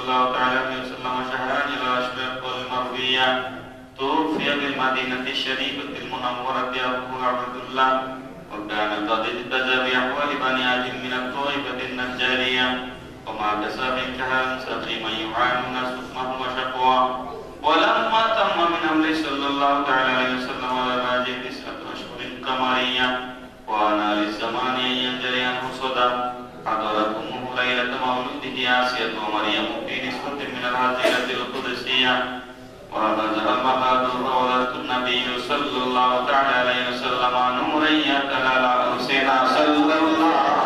الله تعالى عليه وسلم شهران إلى أشباه المروية توفي بالمدينة الشريفة المنورة أبوه عبد الله وكان قد اهتدى بأحوال بني آدم من الطائفة النجارية وما كسب كهان سقيما يعانون سقما وشقوا ولما تم من أمر صلى الله تعالى عليه وسلم على راجع 9 أشهر قمرية وأنا للزمان ينجري عنه صدى حضرت أمه ليلة مولده آسيا ومريم في نسوة من الهزيرة القدسية وهذا المخاض روضة النبي صلى الله تعالى عليه وسلم نورا يتلال حسين صلى الله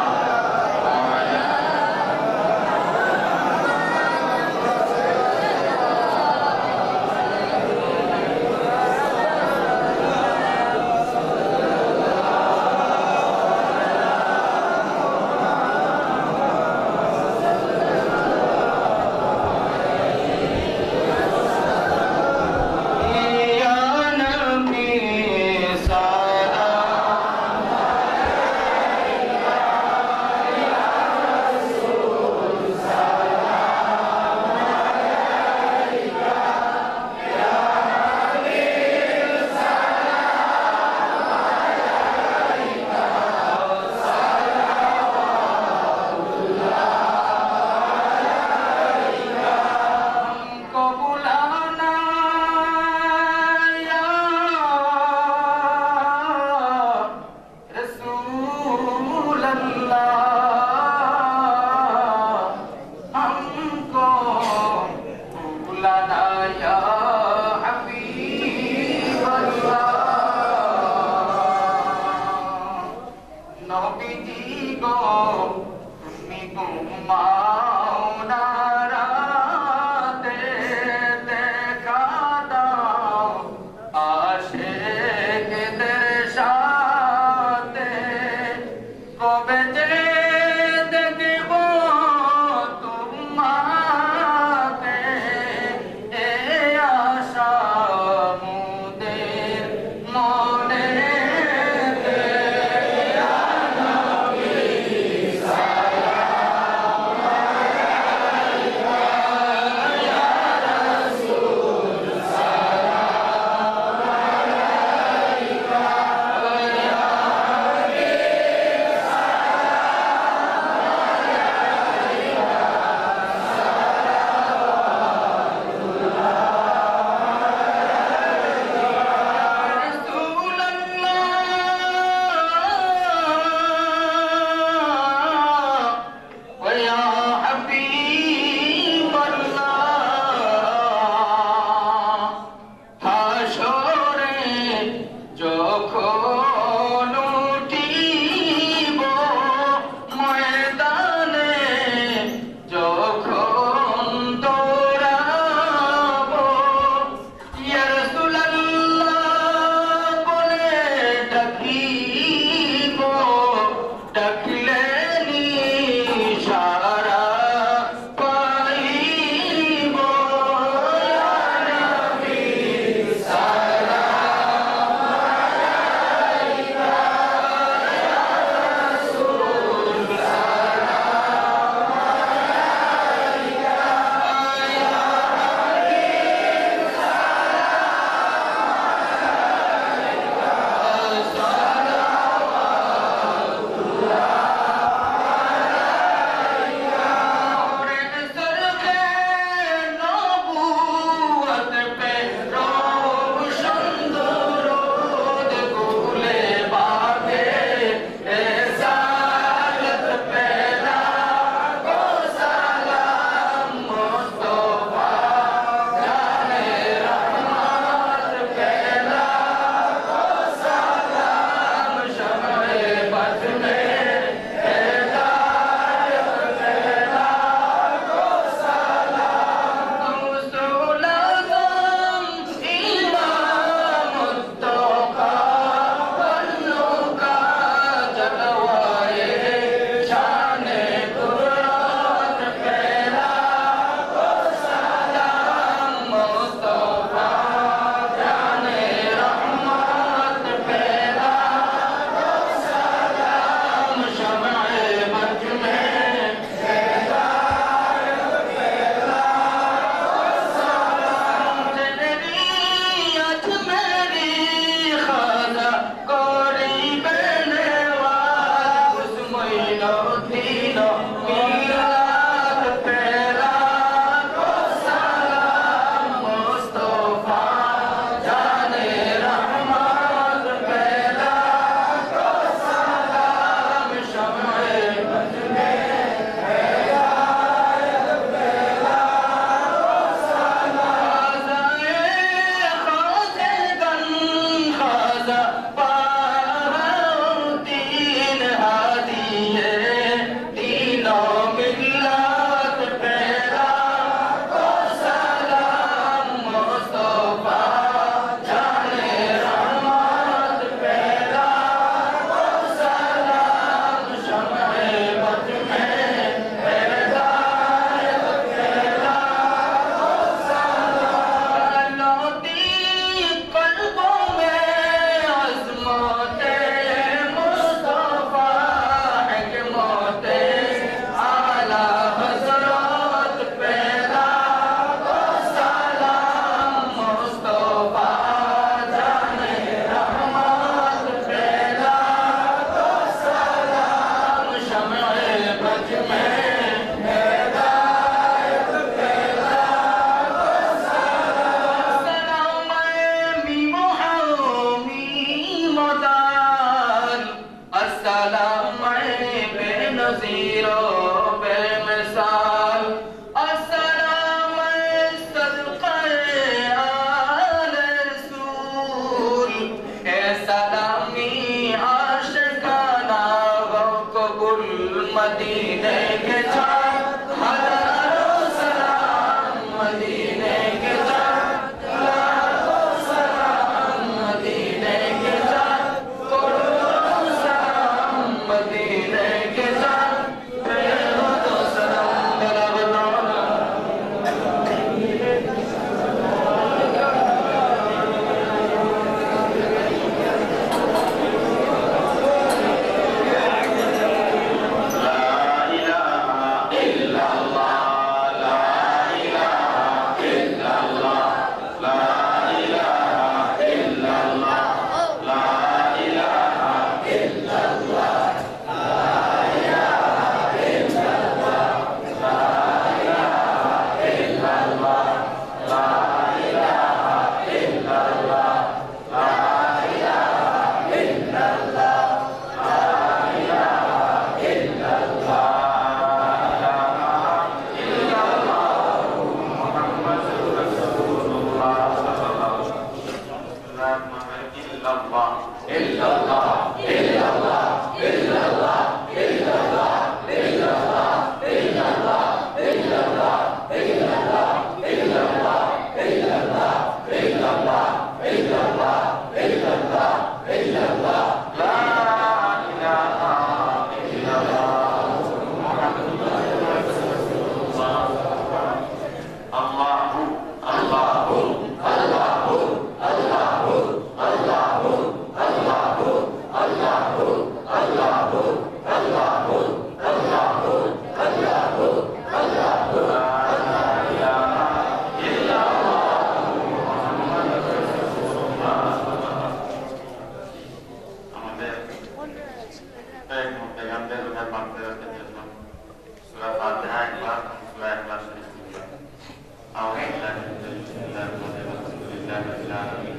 العالمين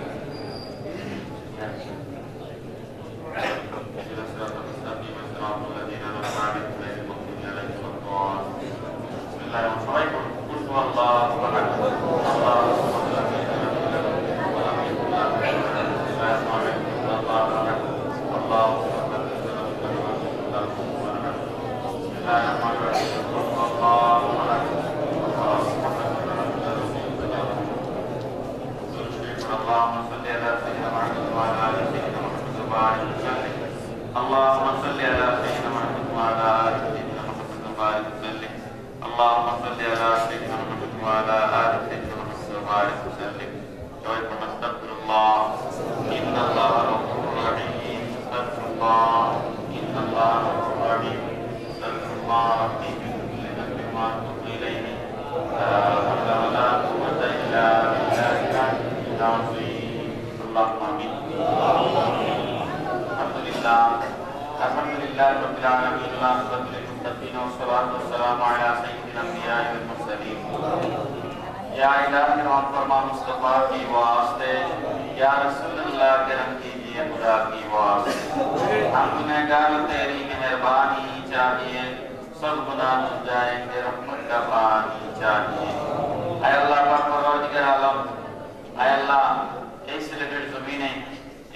اهدنا الصراط المستقيم صراط الذين أنعمت عليهم غير المغضوب عليهم ولا الضالين بسم الله الرحمن الرحيم قل هو الله أحد الله الصمد لم يلد ولم يولد ولم يكن له كفوا أحد الله أحد الله الصمد لم يلد ولم يكن له كفوا أحد بسم الله الرحمن الرحيم قل هو الله أحد الله الصمد لم يلد ولم يولد اللهم صل على سيدنا محمد وعلى آل سيدنا محمد وبارك وسلم اللهم صل على سيدنا محمد وعلى آل سيدنا محمد وبارك وسلم اللهم صل على سيدنا محمد وعلى آل سيدنا محمد وبارك وسلم ويقول استغفر الله إن الله غفور رحيم استغفر الله إن الله غفور رحيم استغفر الله ربي من كل ذنب وأتوب إليه لا حول ولا قوة إلا بالله العظيم اللهم آمين الحمد لله رب العالمين والعاقبة للمتقين والصلاة والسلام على سيد الأنبياء والمرسلين या इलाही हम फरमा मुस्तफा की वास्ते या रसूल अल्लाह करम कीजिए खुदा की वास्ते हम गुनहगार तेरी मेहरबानी चाहिए सब गुनाह धुल जाएंगे रहमत का पानी चाहिए ऐ अल्लाह पाक परवरदिगार आलम ऐ अल्लाह এই সিলেটের জমিনে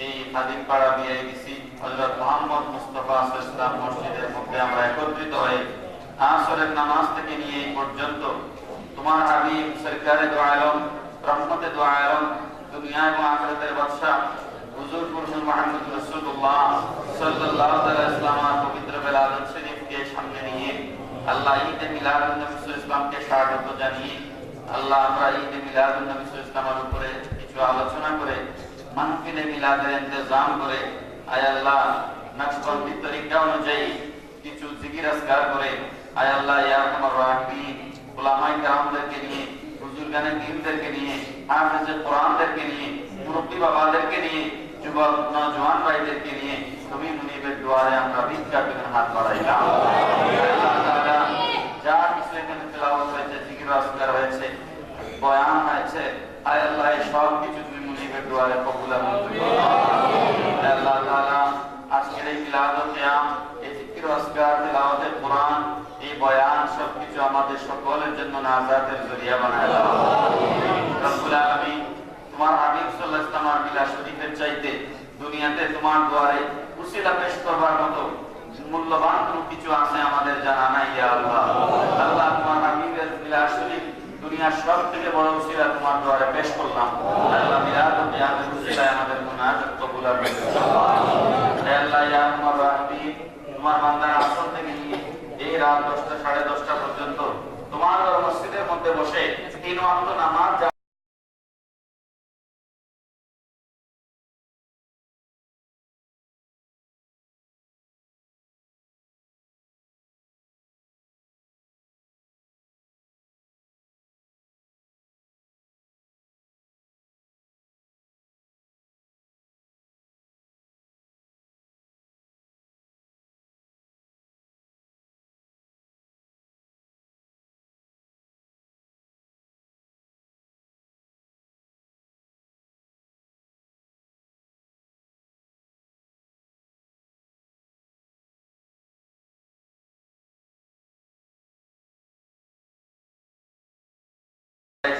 এই খাদিমপাড়া বিআইবিসি হযরত মুহাম্মদ মুস্তাফা সাল্লাল্লাহু আলাইহি মসজিদের মধ্যে আমরা একত্রিত হয়ে আসরের নামাজ থেকে নিয়ে এই পর্যন্ত তোমার হাবিব সরকারে দু আলম রহমতে দু আলম দুনিয়া এবং আখিরাতের বাদশা হুজুর মুহাম্মদ মুহাম্মদ রাসূলুল্লাহ সাল্লাল্লাহু আলাইহি ওয়াসাল্লামের পবিত্র মিলাদুন শরীফকে সামনে নিয়ে আল্লাহ ঈদে মিলাদুন নবী সাল্লাল্লাহু আলাইহি ওয়াসাল্লামকে স্বাগত জানিয়ে আল্লাহ আমরা ঈদে মিলাদুন নবী সাল্লাল্লাহু আলাইহি ওয়াসাল্লামের উপরে কিছু আলোচনা করে মাহফিলে মিলাদের ইন্তজাম করে আয় আল্লাহ নকশবন্দি তরিকা অনুযায়ী কিছু জিকির আজকার করে আয় আল্লাহ ইয়া আরহামার রাহিমিন উলামায়ে কেরামদেরকে নিয়ে বুজুর্গানে দ্বীনদেরকে নিয়ে হাফেজে কোরআনদেরকে নিয়ে মুরব্বি বাবাদেরকে নিয়ে যুবক নওজোয়ান ভাইদেরকে নিয়ে তুমি মুনিবের দুয়ারে আমরা ভিক্ষা করে হাত বাড়াইলাম আল্লাহ তাআলা যা কিছু এখানে তেলাওয়াত হয়েছে জিকির আজকার হয়েছে বয়ান হয়েছে আয় আল্লাহ এই সব কিছু তুমি মুনিবের দুয়ারে কবুল মঞ্জুর করো আল্লাহ তাআলা আজকের এই মিলাদুল কিয়াম এই জিকির আজকার তেলাওয়াতে কোরআন এই বয়ান সবকিছু আমাদের সকলের জন্য নাজাতের জরিয়া বানায় দাও রব্বুল আলামিন তোমার হাবিব সাল্লাল্লাহু আলাইহি ওয়াসাল্লামের মিলাদ শরীফের চাইতে দুনিয়াতে তোমার দুয়ারে উসিলা পেশ করবার মতো মূল্যবান কোনো কিছু আছে আমাদের জানা নাই ইয়া আল্লাহ আল্লাহ তোমার হাবিবের মিলাদ শরীফ দুনিয়ার সব থেকে বড় উসিলা তোমার দুয়ারে পেশ করলাম আল্লাহ মিলাদ ও কিয়ামের উসিলায় আমাদের গুনাহ কবুল করো হে আল্লাহ ইয়া আরহামার রাহিমিন তোমার বান্দার আসর থেকে নিয়ে এই রাত 10টা 10:30 পর্যন্ত তোমার মসজিদের মধ্যে বসে 3 ওয়াক্ত নামাজ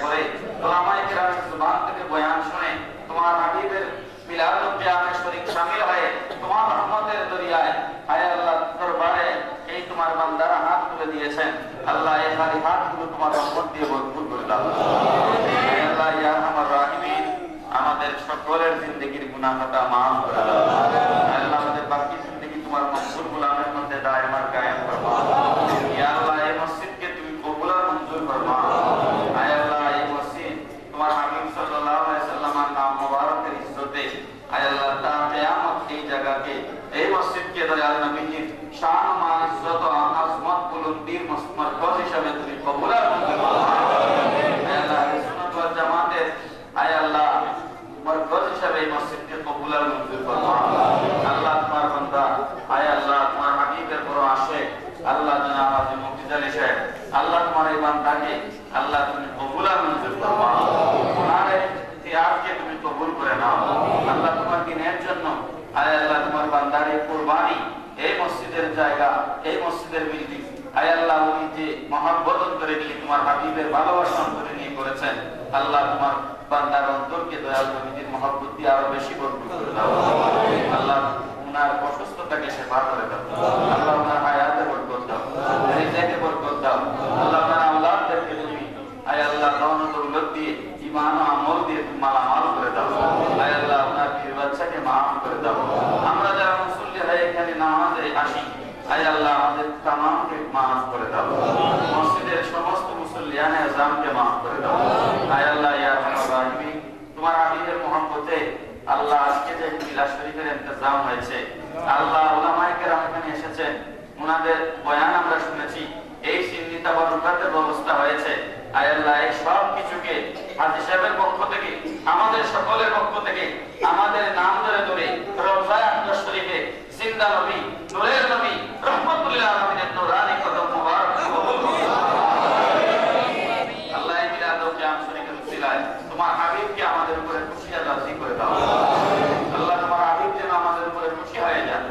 করে উলামায়ে কেরামের জবান থেকে বয়ান শুনে তোমার হাবিবের মিলাদ ও কিয়ামের শরীক শামিল হয়ে তোমার রহমতের দরিয়ায় আয় আল্লাহ দরবারে এই তোমার বান্দারা হাত তুলে দিয়েছেন আল্লাহ এই খালি হাতগুলো তোমার রহমত দিয়ে ভরপুর করে দাও হে আল্লাহ ইয়া আরহামার রাহিমিন আমাদের সকলের জিন্দেগীর গুনাহটা maaf করে দাও আল্লাহ আমাদের বাকি জিন্দেগী তোমার মকবুল গোলামের মধ্যে দায়মার কায়েম ফরমাও ইয়া আল্লাহ এই মসজিদকে তুমি কবুল আর মঞ্জুর ফরমাও আয় আল্লাহ এই মসজিদ তোমার হাবিব সাল্লাল্লাহু আলাইহি ওয়াসাল্লামের নাম মুবারকের ইজ্জতে আয় আল্লাহ তা কিয়ামত এই জায়গাকে এই মসজিদকে দয়াল নবীর শান ও মান ইজ্জত ও আজমত বুলন্দির মরকজ হিসেবে তুমি কবুল আর মঞ্জুর ফরমাও আয় আল্লাহ সুন্নাত ওয়াল জামাতের আয় আল্লাহ মরকজ হিসেবে এই মসজিদকে কবুল আর মঞ্জুর ফরমাও আল্লাহ তোমার বান্দা আয় আল্লাহ তোমার হাবিবের বড় আশিক আল্লাহ জনাব হাজী মুফতি আলী সাহেব আল্লাহ তোমার এই বান্দাকে আল্লাহ তুমি কবুল আর মঞ্জুর ফরমাও ওনার ইতিহাসকে তুমি কবুল করে নাও। আল্লাহ তোমার দিনের জন্য আয় আল্লাহ তোমার বান্দার এই কুরবানি, এই মসজিদের জায়গা, এই মসজিদের বিল্ডিং, আয় আল্লাহ উনি যে মহব্বত অন্তরে নিয়ে তোমার হাবিবের ভালোবাসা অন্তরে নিয়ে করেছেন, আল্লাহ তোমার বান্দার অন্তরকে দয়াল নবীজির মহব্বত দিয়ে আরো বেশি ভরপুর করে দাও। আল্লাহ উনার অসুস্থতাকে সেবা করে দাও। আল্লাহ উনার হায়াতে বরকত দাও, রিজিকে বরকত দাও। আল্লাহ উনার আওলাদদেরকে তুমি আয় আল্লাহ ধন দৌলত দিয়ে, ঈমান ও আমল দিয়ে তুমি মালামাল করে দাও। আয় আল্লাহ উনার বীর বাচ্চাকে মাফ করে দাও। আমরা যারা মুসল্লি হয়ে এখানে নামাজে আসি, আয় আল্লাহ আমাদের তামামকে মাফ করে দাও। মসজিদের সমস্ত মুসল্লিয়ানে আযমকে মাফ করে দাও। আয় আল্লাহ ইয়া আরহামার রাহিমিন, তোমার হাবিবের মহব্বতে আল্লাহ আজকে যে মিলাদ শরীফের ইন্তজাম হয়েছে, আল্লাহ উলামায়ে কেরাম এখানে এসেছেন, ওনাদের বয়ান আমরা শুনেছি, এই সিন্নিতা বরকতের ব্যবস্থা হয়েছে। আয় আল্লাহ এই সব কিছুকে হাজী সাহেবের পক্ষ থেকে, আমাদের সকলের পক্ষ থেকে, আমাদের নাম ধরে ধরে রওজায়ে আকবার শরীফে জিন্দা নবী, নূরের নবী, রহমাতুল লিল আলামিনের নূরানি কদম মুবারক কবুল করুন। আল্লাহ এই মিলাদ ও কিয়াম শরীফের উসিলায় তোমার হাবিবকে আমাদের উপরে খুশি রাজি করে দাও। আল্লাহ তোমার হাবিব যেন আমাদের উপরে খুশি হয়ে যান।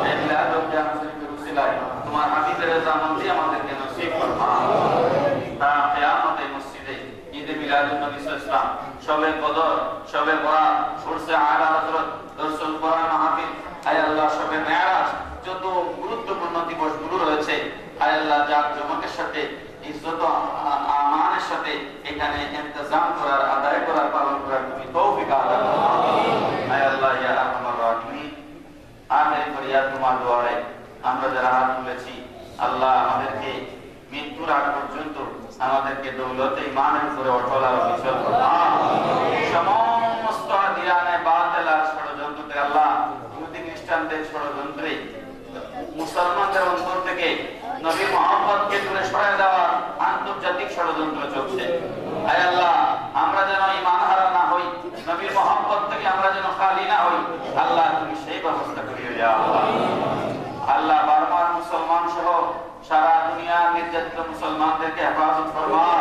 এই মিলাদ ও কিয়াম শরীফের উসিলায় তোমার হাবিবের জামানতি আমাদেরকে নসিব ফরমাও। তা কিয়ামতে মসজিদে ঈদে মিলাদুন নবী সাল্লাল্লাহু আলাইহি ওয়াসাল্লাম, শবে কদর, শবে বরাত, উরসে আলা হযরত, দরসুল কোরআন মাহফিল, আয় আল্লাহ শবে মেরাজ, যত গুরুত্বপূর্ণ দিবসগুলো রয়েছে, আয় আল্লাহ জাকজমকের সাথে, ইজ্জত আমানের সাথে এখানে ইন্তজাম করার, আদায় করার, পালন করার তুমি তৌফিক আতা করো। আয় আল্লাহ ইয়া আরহামার রাহিমিন, আমির ফরিয়াদ তোমার দুয়ারে আমরা যারা হাত তুলেছি, আল্লাহ আমাদেরকে মৃত্যুর আগ পর্যন্ত আমাদেরকে দৌলতে ঈমানের উপরে অটল আর অবিচল করো। সমস্ত দিয়ানে বাতিল আর ষড়যন্ত্রতে আল্লাহ, ইহুদি খ্রিস্টানদের ষড়যন্ত্রে মুসলমানদের অন্তর থেকে নবী মুহাম্মদকে দূরে সরিয়ে দেওয়ার আন্তর্জাতিক ষড়যন্ত্র চলছে। আয় আল্লাহ আমরা যেন ঈমান হারা না হই, নবীর মুহাম্মদ থেকে আমরা যেন খালি না হই, আল্লাহ তুমি সেই ব্যবস্থা করিও ইয়া আল্লাহ। আল্লাহ বারবার মুসলমান সহ সারা দুনিয়ার নির্যাতিত মুসলমানদেরকে হেফাজত ফরমাও।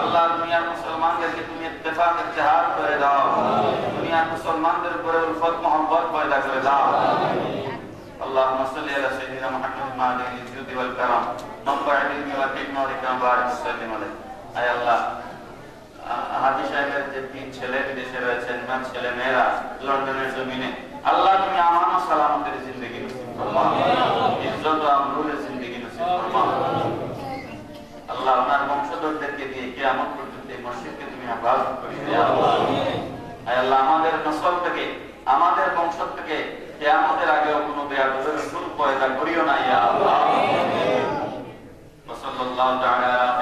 আল্লাহ দুনিয়ার মুসলমানদেরকে তুমি ইত্তেফাক ইত্তেহাদ করে দাও। দুনিয়ার মুসলমানদের উপরে উলফত মোহাম্মত পয়দা করে দাও। اللهم صل على سيدنا محمد وعلى اله الجود والكرم منبع العلم والحكمة والإكرام بارك وسلم عليه। আয় আল্লাহ হাজী সাহেবের যে তিন ছেলে বিদেশে রয়েছেন, ইমান ছেলে মেয়েরা লন্ডনের জমিনে, আল্লাহ তুমি আমান ও সালামতের জিন্দেগি নসিব ফরমাও, ইজ্জত ও আমরুলের জিন্দেগি নসিব ফরমাও। আল্লাহ আপনার বংশধরদেরকে দিয়ে কিয়ামত পর্যন্ত এই মসজিদকে তুমি হেফাজত করিও ইয়া আল্লাহ। আয় আল্লাহ আমাদের নসল থেকে, আমাদের বংশ থেকে কিয়ামতের আগেও কোনো বেয়াদবের রসূল পয়দা করিও না ইয়া আল্লাহ। ওয়া সাল্লাল্লাহু তাআলা আলা